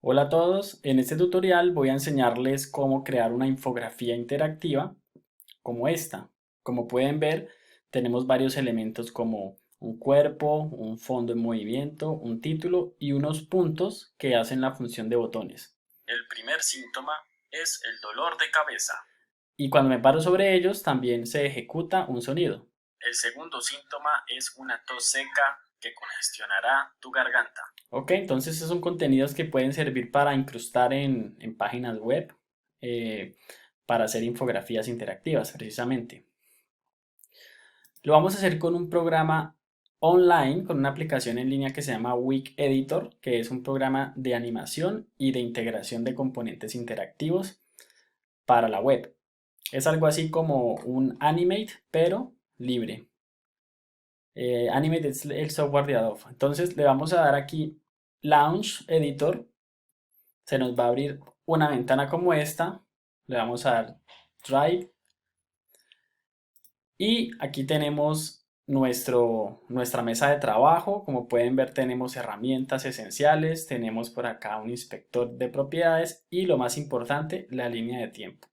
Hola a todos, en este tutorial voy a enseñarles cómo crear una infografía interactiva como esta. Como pueden ver, tenemos varios elementos como un cuerpo, un fondo en movimiento, un título y unos puntos que hacen la función de botones. El primer síntoma es el dolor de cabeza. Y cuando me paro sobre ellos también se ejecuta un sonido. El segundo síntoma es una tos seca que congestionará tu garganta. Ok, entonces esos son contenidos que pueden servir para incrustar en páginas web, eh, para hacer infografías interactivas precisamente. Lo vamos a hacer con un programa online, con una aplicación en línea que se llama Wik Editor, que es un programa de animación y de integración de componentes interactivos para la web. Es algo así como un Animate, pero libre. Animate es el software de Adobe. Entonces le vamos a dar aquí Launch Editor. Se nos va a abrir una ventana como esta. Le vamos a dar Drive. Y aquí tenemos nuestra mesa de trabajo. Como pueden ver, tenemos herramientas esenciales. Tenemos por acá un inspector de propiedades. Y lo más importante, la línea de tiempo.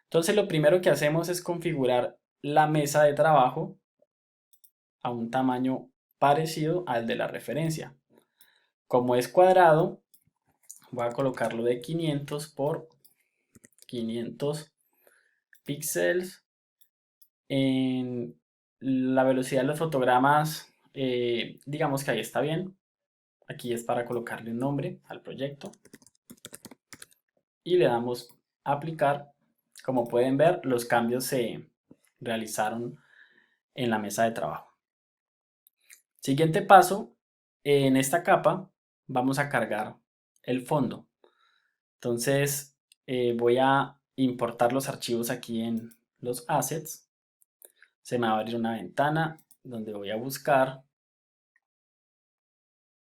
Entonces lo primero que hacemos es configurar la mesa de trabajo a un tamaño parecido al de la referencia. Como es cuadrado, voy a colocarlo de 500 por 500 píxeles. En la velocidad de los fotogramas, digamos que ahí está bien. Aquí es para colocarle un nombre al proyecto. Y le damos aplicar. Como pueden ver, los cambios se realizaron en la mesa de trabajo. Siguiente paso, en esta capa vamos a cargar el fondo. Entonces voy a importar los archivos aquí en los assets. Se me va a abrir una ventana donde voy a buscar,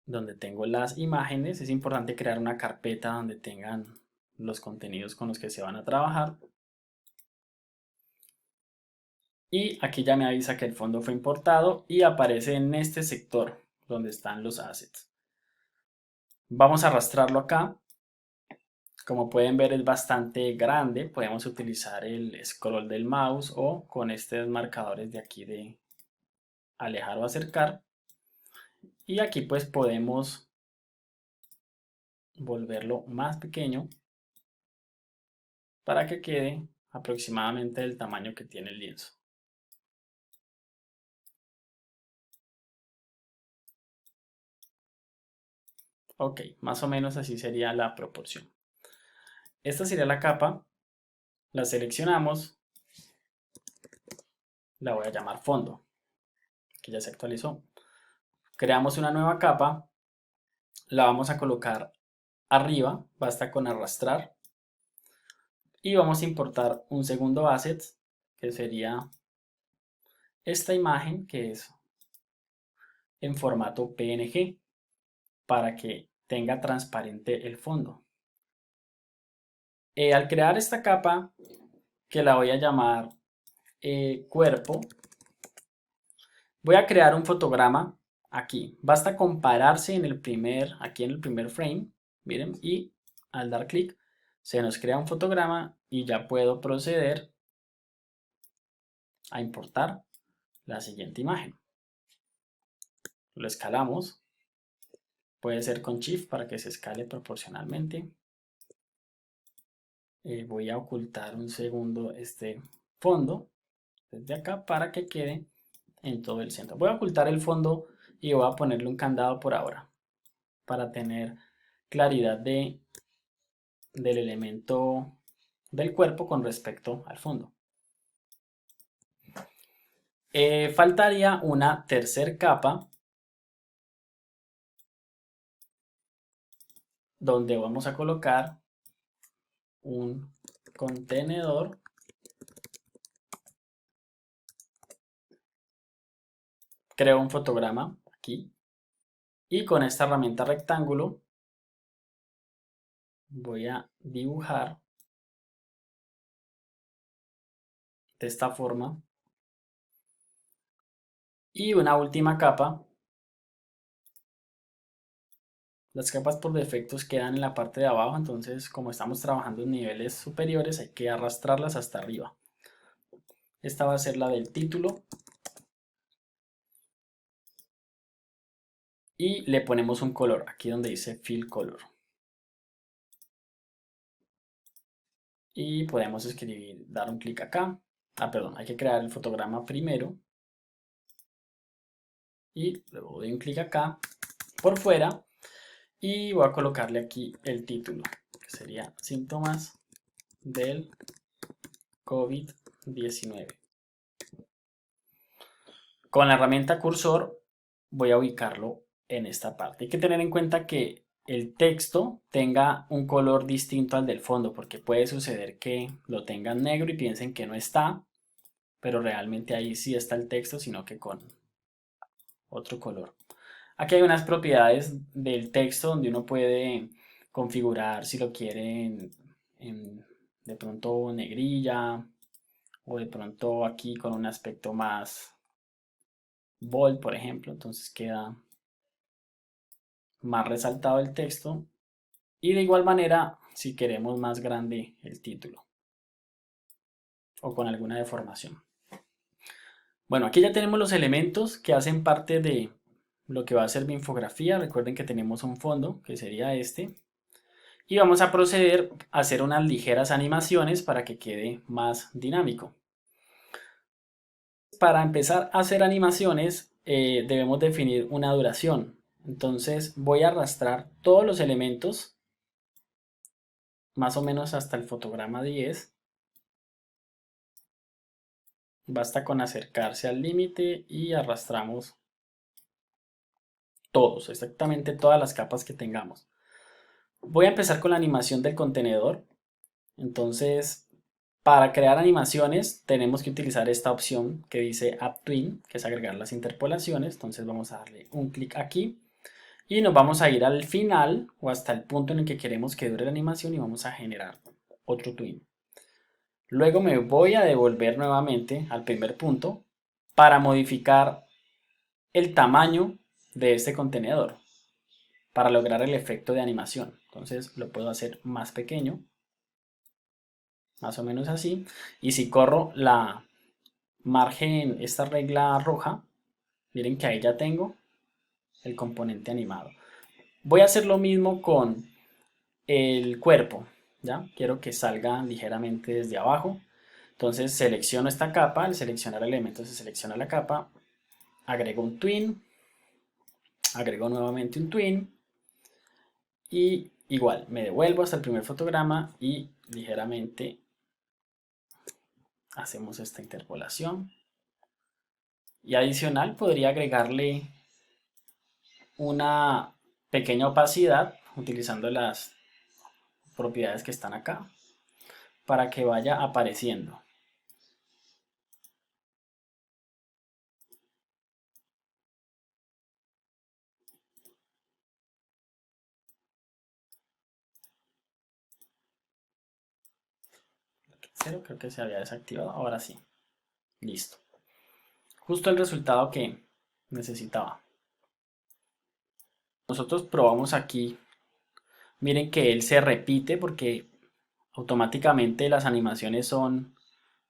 donde tengo las imágenes. Es importante crear una carpeta donde tengan los contenidos con los que se van a trabajar. Y aquí ya me avisa que el fondo fue importado y aparece en este sector donde están los assets. Vamos a arrastrarlo acá. Como pueden ver, es bastante grande. Podemos utilizar el scroll del mouse o con estos marcadores de aquí de alejar o acercar. Y aquí pues podemos volverlo más pequeño para que quede aproximadamente del tamaño que tiene el lienzo. Ok, más o menos así sería la proporción. Esta sería la capa. La seleccionamos. La voy a llamar fondo, que ya se actualizó. Creamos una nueva capa. La vamos a colocar arriba. Basta con arrastrar. Y vamos a importar un segundo asset, que sería esta imagen, que es en formato PNG, para que tenga transparente el fondo. Al crear esta capa, que la voy a llamar cuerpo, voy a crear un fotograma aquí. Basta compararse aquí en el primer frame, miren, y al dar clic se nos crea un fotograma y ya puedo proceder a importar la siguiente imagen. Lo escalamos, puede ser con Shift para que se escale proporcionalmente. Voy a ocultar un segundo este fondo desde acá para que quede en todo el centro. Voy a ocultar el fondo y voy a ponerle un candado por ahora para tener claridad del elemento del cuerpo con respecto al fondo. Faltaría una tercera capa donde vamos a colocar un contenedor. Creo un fotograma aquí y con esta herramienta rectángulo voy a dibujar de esta forma. Y una última capa Las capas por defecto quedan en la parte de abajo, entonces como estamos trabajando en niveles superiores hay que arrastrarlas hasta arriba. Esta va a ser la del título. Y le ponemos un color, aquí donde dice Fill Color. Y podemos escribir, dar un clic acá. Perdón, hay que crear el fotograma primero. Y luego doy un clic acá por fuera. Y voy a colocarle aquí el título, que sería síntomas del COVID-19. Con la herramienta cursor voy a ubicarlo en esta parte. Hay que tener en cuenta que el texto tenga un color distinto al del fondo, porque puede suceder que lo tengan negro y piensen que no está, pero realmente ahí sí está el texto, sino que con otro color. Aquí hay unas propiedades del texto donde uno puede configurar si lo quiere de pronto negrilla o de pronto aquí con un aspecto más bold, por ejemplo, entonces queda más resaltado el texto. Y de igual manera, si queremos más grande el título o con alguna deformación. Bueno, aquí ya tenemos los elementos que hacen parte de lo que va a ser mi infografía. Recuerden que tenemos un fondo, que sería este. Y vamos a proceder a hacer unas ligeras animaciones para que quede más dinámico. Para empezar a hacer animaciones, debemos definir una duración. Entonces voy a arrastrar todos los elementos más o menos hasta el fotograma 10. Basta con acercarse al límite y arrastramos todos, exactamente todas las capas que tengamos. Voy a empezar con la animación del contenedor. Entonces, para crear animaciones tenemos que utilizar esta opción que dice Add Twin, que es agregar las interpolaciones. Entonces vamos a darle un clic aquí y nos vamos a ir al final o hasta el punto en el que queremos que dure la animación y vamos a generar otro twin. Luego me voy a devolver nuevamente al primer punto para modificar el tamaño de este contenedor para lograr el efecto de animación. Entonces lo puedo hacer más pequeño, más o menos así. Y si corro la margen, esta regla roja, miren que ahí ya tengo el componente animado. Voy a hacer lo mismo con el cuerpo, ¿ya? Quiero que salga ligeramente desde abajo. Entonces selecciono esta capa, al seleccionar elementos se selecciona la capa, agrego un twin, agrego nuevamente un twin y igual me devuelvo hasta el primer fotograma y ligeramente hacemos esta interpolación. Y adicional podría agregarle una pequeña opacidad utilizando las propiedades que están acá para que vaya apareciendo. Cero, creo que se había desactivado, ahora sí, listo. Justo el resultado que necesitaba. Nosotros probamos aquí, miren que él se repite porque automáticamente las animaciones son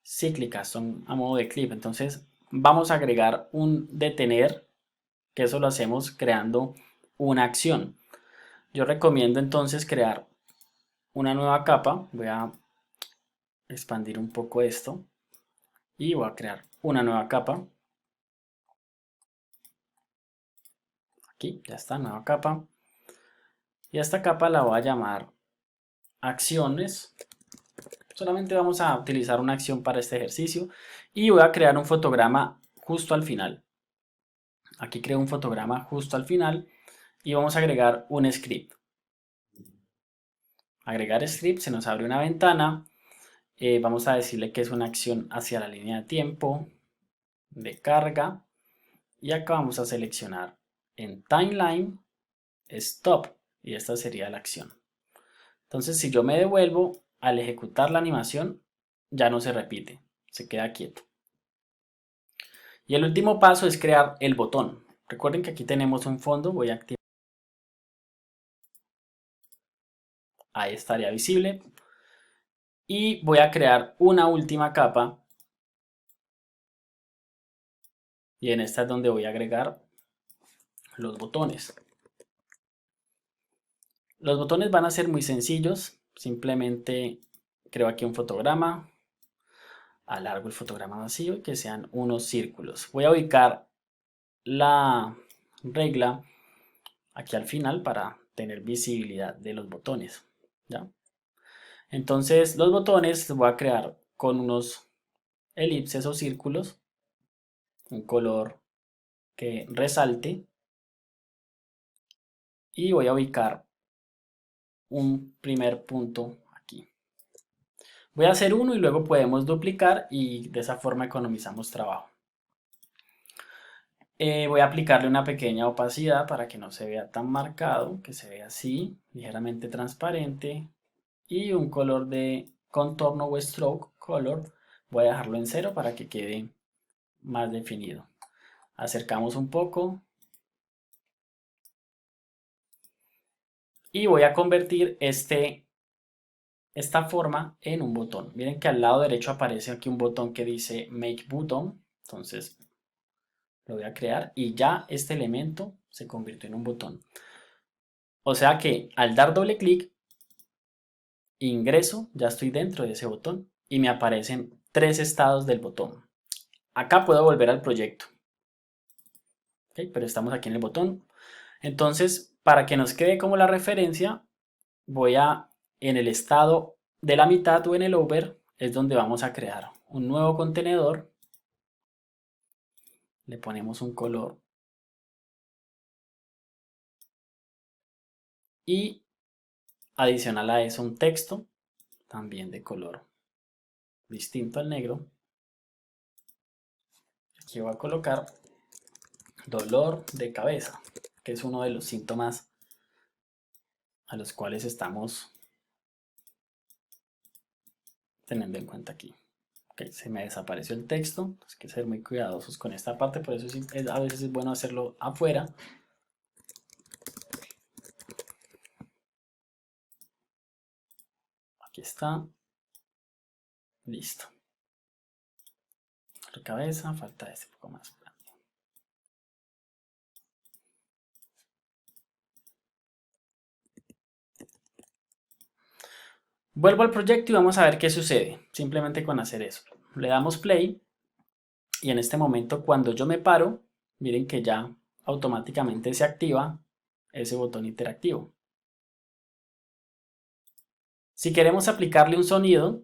cíclicas, son a modo de clip. Entonces vamos a agregar un detener, que eso lo hacemos creando una acción. Yo recomiendo entonces crear una nueva capa. Voy a expandir un poco esto y voy a crear una nueva capa. Aquí ya está, nueva capa. Y a esta capa la voy a llamar acciones. Solamente vamos a utilizar una acción para este ejercicio y voy a crear un fotograma justo al final. Aquí creo un fotograma justo al final y vamos a agregar un script. Agregar script, se nos abre una ventana. Vamos a decirle que es una acción hacia la línea de tiempo de carga y acá vamos a seleccionar en timeline stop y esta sería la acción. Entonces si yo me devuelvo al ejecutar la animación ya no se repite, se queda quieto. Y el último paso es crear el botón. Recuerden que aquí tenemos un fondo, voy a activar Ahí estaría visible. Y voy a crear una última capa. Y en esta es donde voy a agregar los botones. Los botones van a ser muy sencillos. Simplemente creo aquí un fotograma. Alargo el fotograma vacío y que sean unos círculos. Voy a ubicar la regla aquí al final para tener visibilidad de los botones. ¿Ya? Entonces los botones los voy a crear con unos elipses o círculos, un color que resalte y voy a ubicar un primer punto aquí. Voy a hacer uno y luego podemos duplicar y de esa forma economizamos trabajo. Voy a aplicarle una pequeña opacidad para que no se vea tan marcado, que se vea así, ligeramente transparente. Y un color de contorno o stroke color, voy a dejarlo en 0 para que quede más definido. Acercamos un poco. Y voy a convertir esta forma en un botón. Miren que al lado derecho aparece aquí un botón que dice Make Button. Entonces lo voy a crear y ya este elemento se convirtió en un botón. O sea que al dar doble clic, ingreso, ya estoy dentro de ese botón y me aparecen 3 estados del botón. Acá puedo volver al proyecto. ¿Okay? Pero estamos aquí en el botón. Entonces, para que nos quede como la referencia, voy a, en el estado de la mitad o en el over, es donde vamos a crear un nuevo contenedor. Le ponemos un color y adicional a eso un texto también de color distinto al negro. Aquí voy a colocar dolor de cabeza, que es uno de los síntomas a los cuales estamos teniendo en cuenta aquí. Okay, se me desapareció el texto, hay que ser muy cuidadosos con esta parte, por eso a veces es bueno hacerlo afuera. Aquí está. Listo. La cabeza, falta este poco más grande. Vuelvo al proyecto y vamos a ver qué sucede, simplemente con hacer eso. Le damos play y en este momento cuando yo me paro, miren que ya automáticamente se activa ese botón interactivo. Si queremos aplicarle un sonido,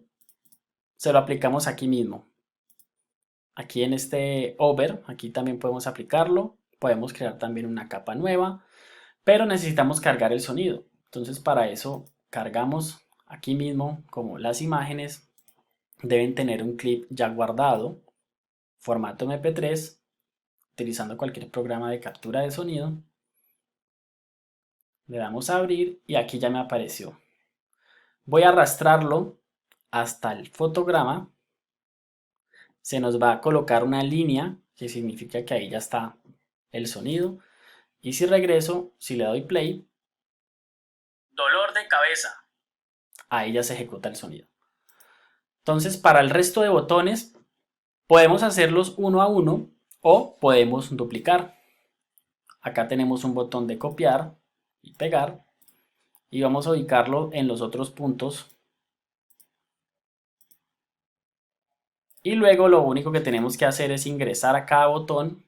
se lo aplicamos aquí mismo. Aquí en este over, aquí también podemos aplicarlo. Podemos crear también una capa nueva, pero necesitamos cargar el sonido. Entonces para eso cargamos aquí mismo como las imágenes deben tener un clip ya guardado, formato MP3, utilizando cualquier programa de captura de sonido. Le damos a abrir y aquí ya me apareció. Voy a arrastrarlo hasta el fotograma. Se nos va a colocar una línea que significa que ahí ya está el sonido. Y si regreso, si le doy play, dolor de cabeza, ahí ya se ejecuta el sonido. Entonces, para el resto de botones, podemos hacerlos uno a uno o podemos duplicar. Acá tenemos un botón de copiar y pegar y vamos a ubicarlo en los otros puntos. Y luego lo único que tenemos que hacer es ingresar a cada botón,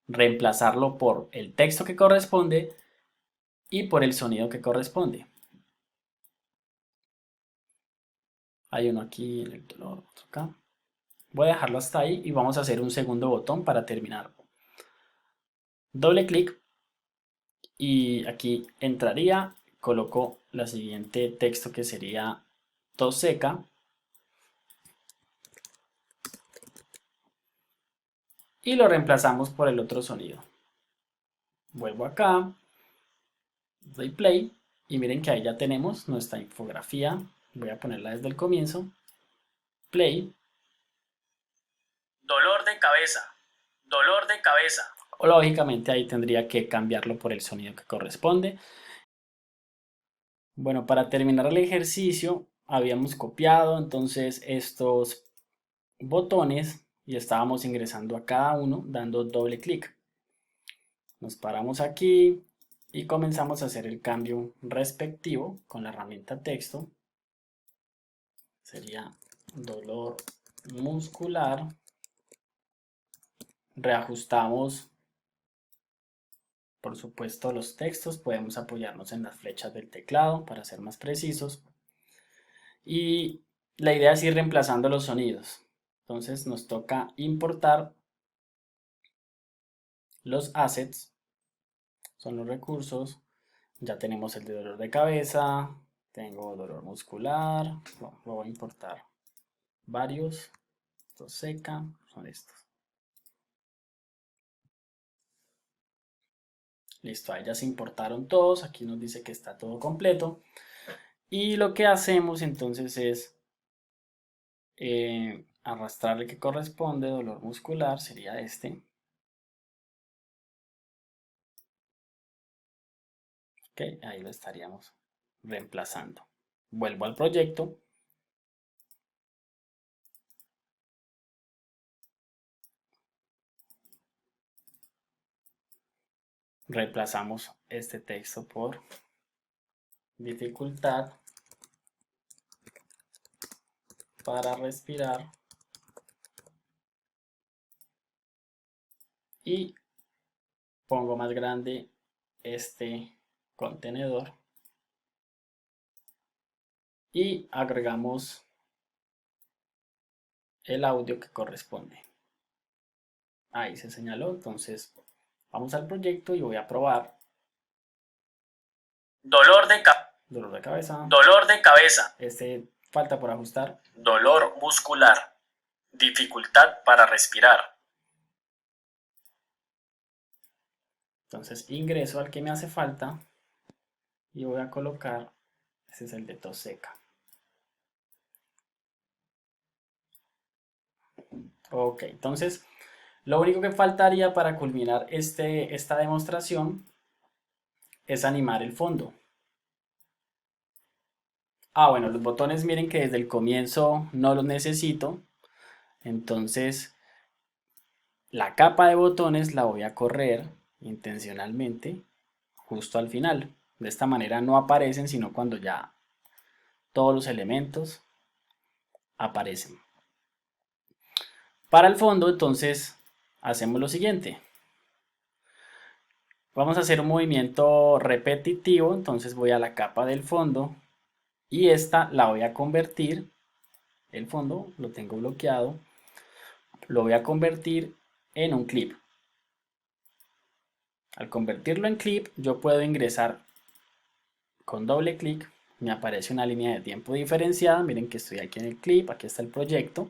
reemplazarlo por el texto que corresponde y por el sonido que corresponde. Hay uno aquí en el dolor, otro acá. Voy a dejarlo hasta ahí y vamos a hacer un segundo botón para terminar. Doble clic y aquí entraría, coloco la siguiente texto que sería tos seca y lo reemplazamos por el otro sonido. Vuelvo acá, doy play y miren que ahí ya tenemos nuestra infografía. Voy a ponerla desde el comienzo. Play. Dolor de cabeza, dolor de cabeza. O lógicamente ahí tendría que cambiarlo por el sonido que corresponde. Bueno, para terminar el ejercicio habíamos copiado entonces estos botones y estábamos ingresando a cada uno dando doble clic. Nos paramos aquí y comenzamos a hacer el cambio respectivo con la herramienta texto. Sería dolor muscular. Reajustamos, por supuesto, los textos. Podemos apoyarnos en las flechas del teclado para ser más precisos. Y la idea es ir reemplazando los sonidos. Entonces nos toca importar los assets, son los recursos. Ya tenemos el de dolor de cabeza, tengo dolor muscular, lo voy a importar varios, estos seca, son estos. Listo, ahí ya se importaron todos, aquí nos dice que está todo completo. Y lo que hacemos entonces es arrastrar el que corresponde, dolor muscular, sería este. Ok, ahí lo estaríamos reemplazando. Vuelvo al proyecto. Reemplazamos este texto por dificultad para respirar y pongo más grande este contenedor y agregamos el audio que corresponde. Ahí se señaló, entonces vamos al proyecto y voy a probar. Dolor de cabeza. Dolor de cabeza. Este falta por ajustar. Dolor muscular. Dificultad para respirar. Entonces ingreso al que me hace falta y voy a colocar, este es el de tos seca. Ok, entonces lo único que faltaría para culminar esta demostración es animar el fondo. Bueno, los botones miren que desde el comienzo no los necesito. Entonces la capa de botones la voy a correr intencionalmente justo al final. De esta manera no aparecen sino cuando ya todos los elementos aparecen. Para el fondo entonces hacemos lo siguiente. Vamos a hacer un movimiento repetitivo, entonces voy a la capa del fondo y esta la voy a convertir, el fondo lo tengo bloqueado, lo voy a convertir en un clip. Al convertirlo en clip yo puedo ingresar con doble clic, me aparece una línea de tiempo diferenciada, miren que estoy aquí en el clip, aquí está el proyecto,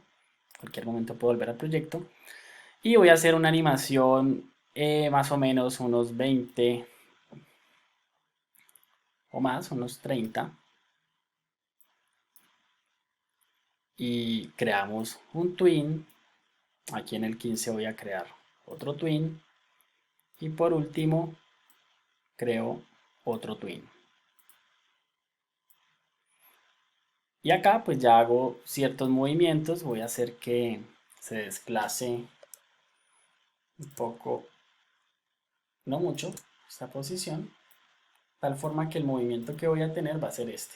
en cualquier momento puedo volver al proyecto y voy a hacer una animación más o menos unos 20 o más, unos 30 y creamos un twin. Aquí en el 15 voy a crear otro twin y por último creo otro twin. Y acá pues ya hago ciertos movimientos, voy a hacer que se desplace un poco, no mucho, esta posición, tal forma que el movimiento que voy a tener va a ser este.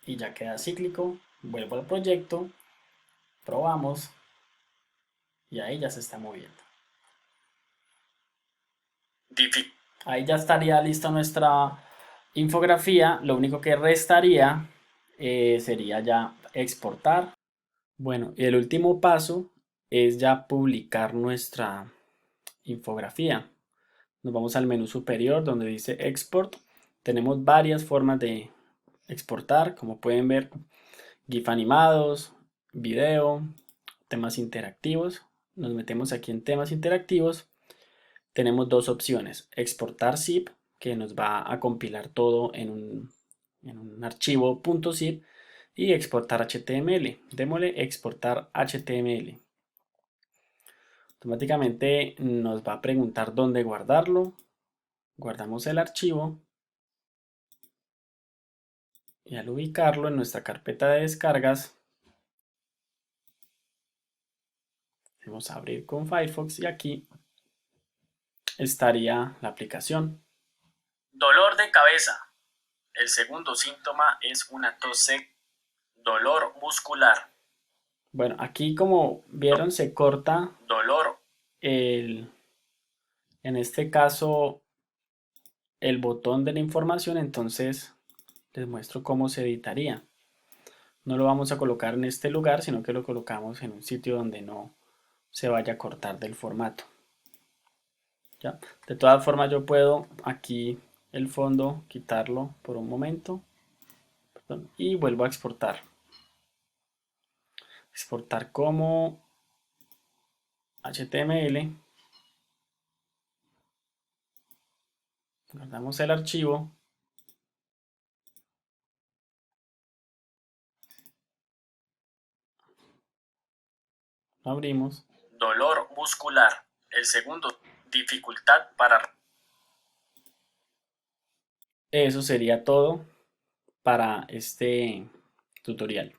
Y ya queda cíclico, vuelvo al proyecto, probamos y ahí ya se está moviendo. Ahí ya estaría lista nuestra infografía, lo único que restaría sería ya exportar. Bueno, y el último paso es ya publicar nuestra infografía. Nos vamos al menú superior donde dice Export. Tenemos varias formas de exportar, como pueden ver, GIF animados, video, temas interactivos. Nos metemos aquí en temas interactivos. Tenemos dos opciones, exportar zip, que nos va a compilar todo en un archivo .zip, y exportar HTML. Démosle exportar HTML. Automáticamente nos va a preguntar dónde guardarlo. guardamos el archivo y al ubicarlo en nuestra carpeta de descargas, vamos a abrir con Firefox y aquí estaría la aplicación. Dolor de cabeza. El segundo síntoma es una tos seca. Dolor muscular. Bueno, aquí como vieron se corta Dolor. en este caso el botón de la información, entonces les muestro cómo se editaría. No lo vamos a colocar en este lugar, sino que lo colocamos en un sitio donde no se vaya a cortar del formato. ¿Ya? De todas formas yo puedo aquí el fondo quitarlo por un momento, perdón, y vuelvo a exportar. Exportar como HTML. Guardamos el archivo. Lo abrimos. Dolor muscular. El segundo, dificultad para... Eso sería todo para este tutorial.